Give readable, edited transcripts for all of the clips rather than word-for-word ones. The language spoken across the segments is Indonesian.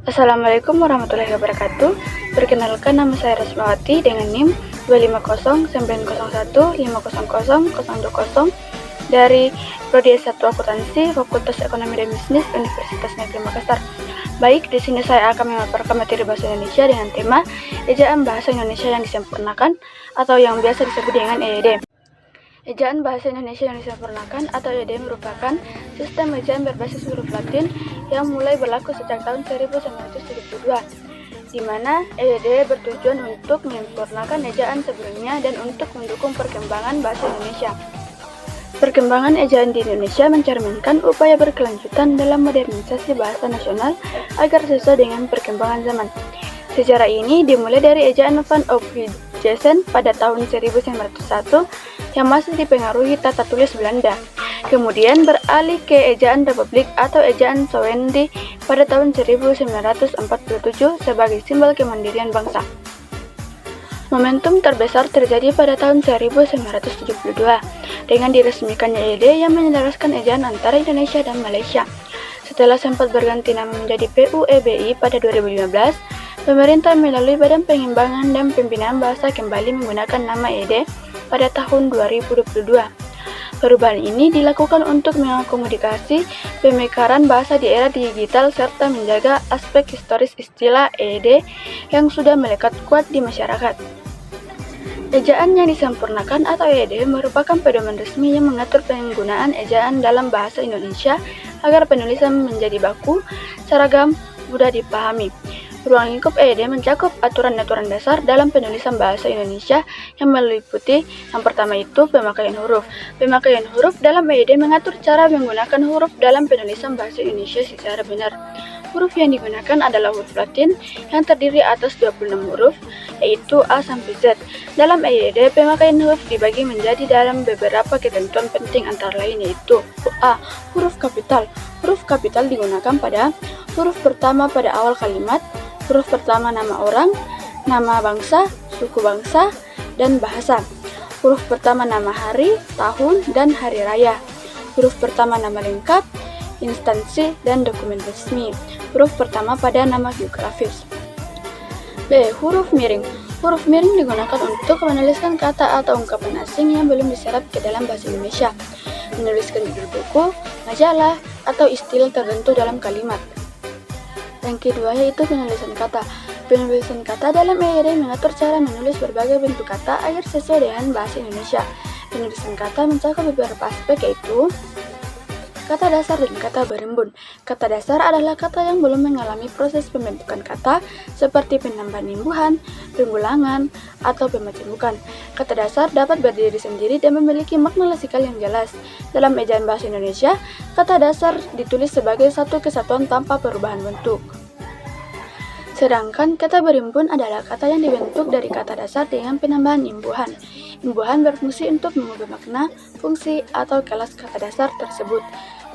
Assalamualaikum warahmatullahi wabarakatuh. Perkenalkan, nama saya Rasmawati dengan NIM 250901500500020 dari Prodi S1 Akuntansi Fakultas Ekonomi dan Bisnis Universitas Negeri Makassar. Baik, di sini saya akan memaparkan materi bahasa Indonesia dengan tema ejaan bahasa Indonesia yang disempurnakan atau yang biasa disebut dengan EYD. Ejaan bahasa Indonesia yang disempurnakan atau EYD merupakan sistem ejaan berbasis huruf Latin yang mulai berlaku sejak tahun 1972, di mana EYD bertujuan untuk menyempurnakan ejaan sebelumnya dan untuk mendukung perkembangan bahasa Indonesia. Perkembangan ejaan di Indonesia mencerminkan upaya berkelanjutan dalam modernisasi bahasa nasional agar sesuai dengan perkembangan zaman. Sejarah ini dimulai dari ejaan Van Ophuijsen pada tahun 1901 yang masih dipengaruhi tata tulis Belanda. Kemudian beralih ke ejaan Republik atau ejaan Sowendi pada tahun 1947 sebagai simbol kemandirian bangsa. Momentum terbesar terjadi pada tahun 1972 dengan diresmikannya EYD yang menyelaraskan ejaan antara Indonesia dan Malaysia. Setelah sempat berganti nama menjadi PUEBI pada 2015, pemerintah melalui Badan Pengembangan dan Pembinaan Bahasa kembali menggunakan nama EYD pada tahun 2022. Perubahan ini dilakukan untuk mengakomodasi pemekaran bahasa di era digital serta menjaga aspek historis istilah EYD yang sudah melekat kuat di masyarakat. Ejaan yang disempurnakan atau EYD merupakan pedoman resmi yang mengatur penggunaan ejaan dalam bahasa Indonesia agar penulisan menjadi baku, seragam, mudah dipahami. Ruang lingkup EYD mencakup aturan-aturan dasar dalam penulisan bahasa Indonesia yang meliputi yang pertama itu pemakaian huruf. Pemakaian huruf dalam EYD mengatur cara menggunakan huruf dalam penulisan bahasa Indonesia secara benar. Huruf yang digunakan adalah huruf Latin yang terdiri atas 26 huruf, yaitu A sampai Z. Dalam EYD, pemakaian huruf dibagi menjadi dalam beberapa ketentuan penting antara lain yaitu A. Huruf kapital. Huruf kapital digunakan pada huruf pertama pada awal kalimat, huruf pertama nama orang, nama bangsa, suku bangsa, dan bahasa. Huruf pertama nama hari, tahun, dan hari raya. Huruf pertama nama lengkap, instansi, dan dokumen resmi. Huruf pertama pada nama geografis. B. Huruf miring. Huruf miring digunakan untuk menuliskan kata atau ungkapan asing yang belum diserap ke dalam bahasa Indonesia, menuliskan judul buku, majalah, atau istilah tertentu dalam kalimat. Yang kedua yaitu penulisan kata. Penulisan kata dalam EYD mengatur cara menulis berbagai bentuk kata agar sesuai dengan bahasa Indonesia. Penulisan kata mencakup beberapa aspek yaitu kata dasar dan kata berembun. Kata dasar adalah kata yang belum mengalami proses pembentukan kata seperti penambahan imbuhan, pengulangan, atau pemacambukan. Kata dasar dapat berdiri sendiri dan memiliki makna lesikal yang jelas. Dalam ejaan bahasa Indonesia, kata dasar ditulis sebagai satu kesatuan tanpa perubahan bentuk. Sedangkan kata berimbun adalah kata yang dibentuk dari kata dasar dengan penambahan imbuhan. Imbuhan berfungsi untuk mengubah makna, fungsi, atau kelas kata dasar tersebut.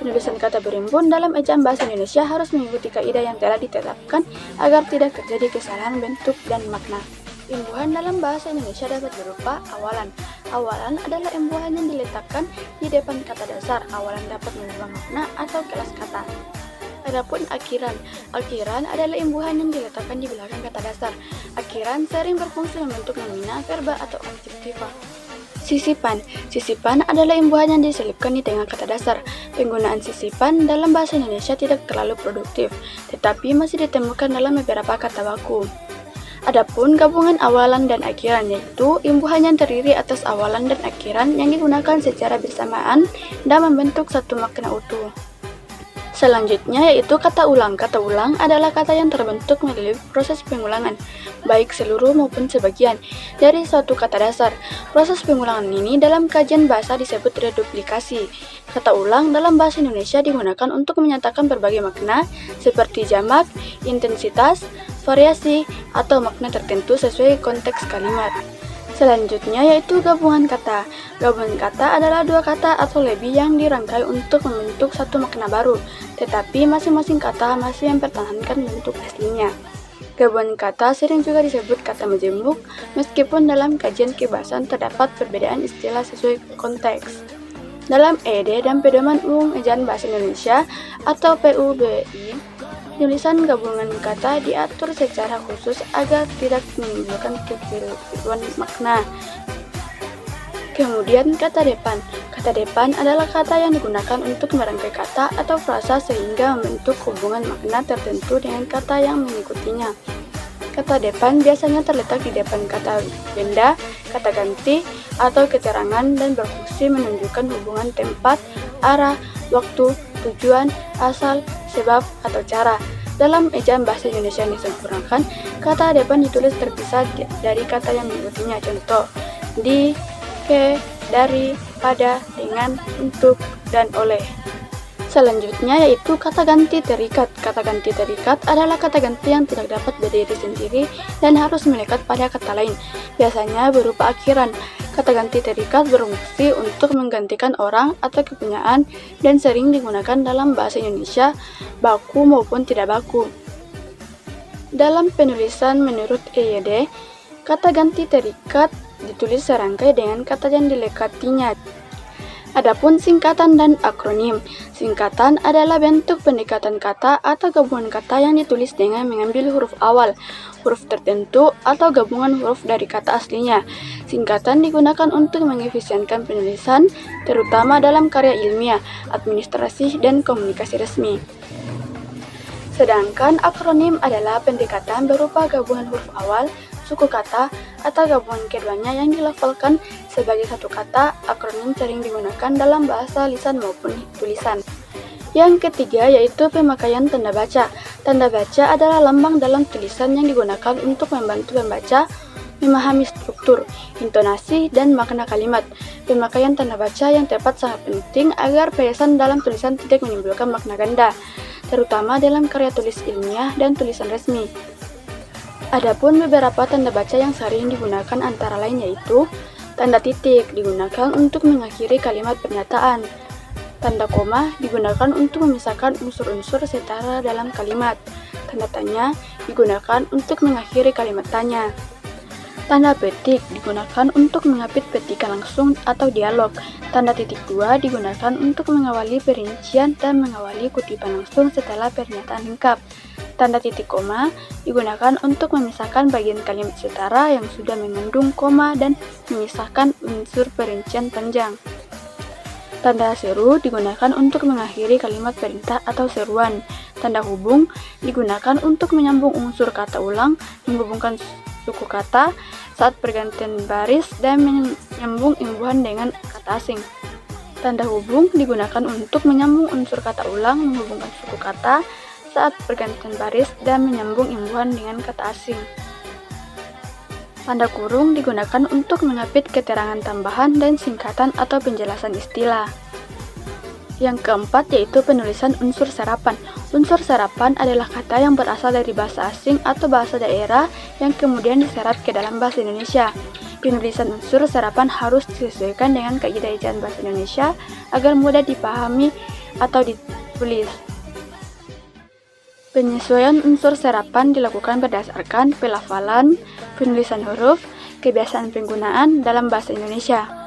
Penulisan kata berimbun dalam ejaan bahasa Indonesia harus mengikuti kaidah yang telah ditetapkan agar tidak terjadi kesalahan bentuk dan makna. Imbuhan dalam bahasa Indonesia dapat berupa awalan. Awalan adalah imbuhan yang diletakkan di depan kata dasar. Awalan dapat mengubah makna atau kelas kata. Adapun akhiran. Akhiran adalah imbuhan yang diletakkan di belakang kata dasar. Akhiran sering berfungsi membentuk nomina, verba, atau adjektiva. Sisipan. Sisipan adalah imbuhan yang diselipkan di tengah kata dasar. Penggunaan sisipan dalam bahasa Indonesia tidak terlalu produktif, tetapi masih ditemukan dalam beberapa kata baku. Adapun gabungan awalan dan akhiran yaitu imbuhan yang terdiri atas awalan dan akhiran yang digunakan secara bersamaan dan membentuk satu makna utuh. Selanjutnya yaitu kata ulang. Kata ulang adalah kata yang terbentuk melalui proses pengulangan, baik seluruh maupun sebagian, dari suatu kata dasar. Proses pengulangan ini dalam kajian bahasa disebut reduplikasi. Kata ulang dalam bahasa Indonesia digunakan untuk menyatakan berbagai makna seperti jamak, intensitas, variasi, atau makna tertentu sesuai konteks kalimat. Selanjutnya yaitu gabungan kata. Gabungan kata adalah dua kata atau lebih yang dirangkai untuk membentuk satu makna baru, tetapi masing-masing kata masih mempertahankan bentuk aslinya. Gabungan kata sering juga disebut kata majemuk, meskipun dalam kajian kebahasan terdapat perbedaan istilah sesuai konteks. Dalam EYD dan Pedoman Umum Ejaan Bahasa Indonesia atau PUBI, Penulisan gabungan kata diatur secara khusus agar tidak menimbulkan kekeliruan makna. Kemudian kata depan. Kata depan adalah kata yang digunakan untuk merangkai kata atau frasa sehingga membentuk hubungan makna tertentu dengan kata yang mengikutinya. Kata depan biasanya terletak di depan kata benda, kata ganti, atau keterangan dan berfungsi menunjukkan hubungan tempat, arah, waktu, tujuan, asal, sebab, atau cara. Dalam ejaan bahasa Indonesia yang disempurnakan, kata depan ditulis terpisah dari kata yang mengikutinya. Contoh, di, ke, dari, pada, dengan, untuk, dan oleh. Selanjutnya yaitu kata ganti terikat. Kata ganti terikat adalah kata ganti yang tidak dapat berdiri sendiri dan harus melekat pada kata lain, biasanya berupa akhiran. Kata ganti terikat berfungsi untuk menggantikan orang atau kepunyaan dan sering digunakan dalam bahasa Indonesia, baku maupun tidak baku. Dalam penulisan menurut EYD, kata ganti terikat ditulis serangkai dengan kata yang dilekatinya. Adapun singkatan dan akronim. Singkatan adalah bentuk pendekatan kata atau gabungan kata yang ditulis dengan mengambil huruf awal, huruf tertentu, atau gabungan huruf dari kata aslinya. Singkatan digunakan untuk mengefisienkan penulisan, terutama dalam karya ilmiah, administrasi, dan komunikasi resmi. Sedangkan akronim adalah pendekatan berupa gabungan huruf awal, suku kata, atau gabungan keduanya yang dilafalkan sebagai satu kata. Akronim sering digunakan dalam bahasa lisan maupun tulisan. Yang ketiga yaitu pemakaian tanda baca. Tanda baca adalah lambang dalam tulisan yang digunakan untuk membantu pembaca memahami struktur, intonasi, dan makna kalimat. Pemakaian tanda baca yang tepat sangat penting agar pesan dalam tulisan tidak menimbulkan makna ganda, terutama dalam karya tulis ilmiah dan tulisan resmi. Adapun beberapa tanda baca yang sering digunakan antara lain yaitu tanda titik digunakan untuk mengakhiri kalimat pernyataan. Tanda koma digunakan untuk memisahkan unsur-unsur setara dalam kalimat. Tanda tanya digunakan untuk mengakhiri kalimat tanya. Tanda petik digunakan untuk mengapit petikan langsung atau dialog. Tanda titik dua digunakan untuk mengawali perincian dan mengawali kutipan langsung setelah pernyataan lengkap. Tanda titik koma digunakan untuk memisahkan bagian kalimat setara yang sudah mengandung koma dan memisahkan unsur perincian panjang. Tanda seru digunakan untuk mengakhiri kalimat perintah atau seruan. Tanda hubung digunakan untuk menyambung unsur kata ulang, menghubungkan suku kata saat pergantian baris, dan menyambung imbuhan dengan kata asing. Tanda hubung digunakan untuk menyambung unsur kata ulang, menghubungkan suku kata saat pergantian baris, dan menyambung imbuhan dengan kata asing. Tanda kurung digunakan untuk mengapit keterangan tambahan dan singkatan atau penjelasan istilah. Yang keempat yaitu penulisan unsur serapan. Unsur serapan adalah kata yang berasal dari bahasa asing atau bahasa daerah yang kemudian diserap ke dalam bahasa Indonesia. Penulisan unsur serapan harus disesuaikan dengan kaidah ejaan bahasa Indonesia agar mudah dipahami atau ditulis. Penyesuaian unsur serapan dilakukan berdasarkan pelafalan, penulisan huruf, kebiasaan penggunaan dalam bahasa Indonesia.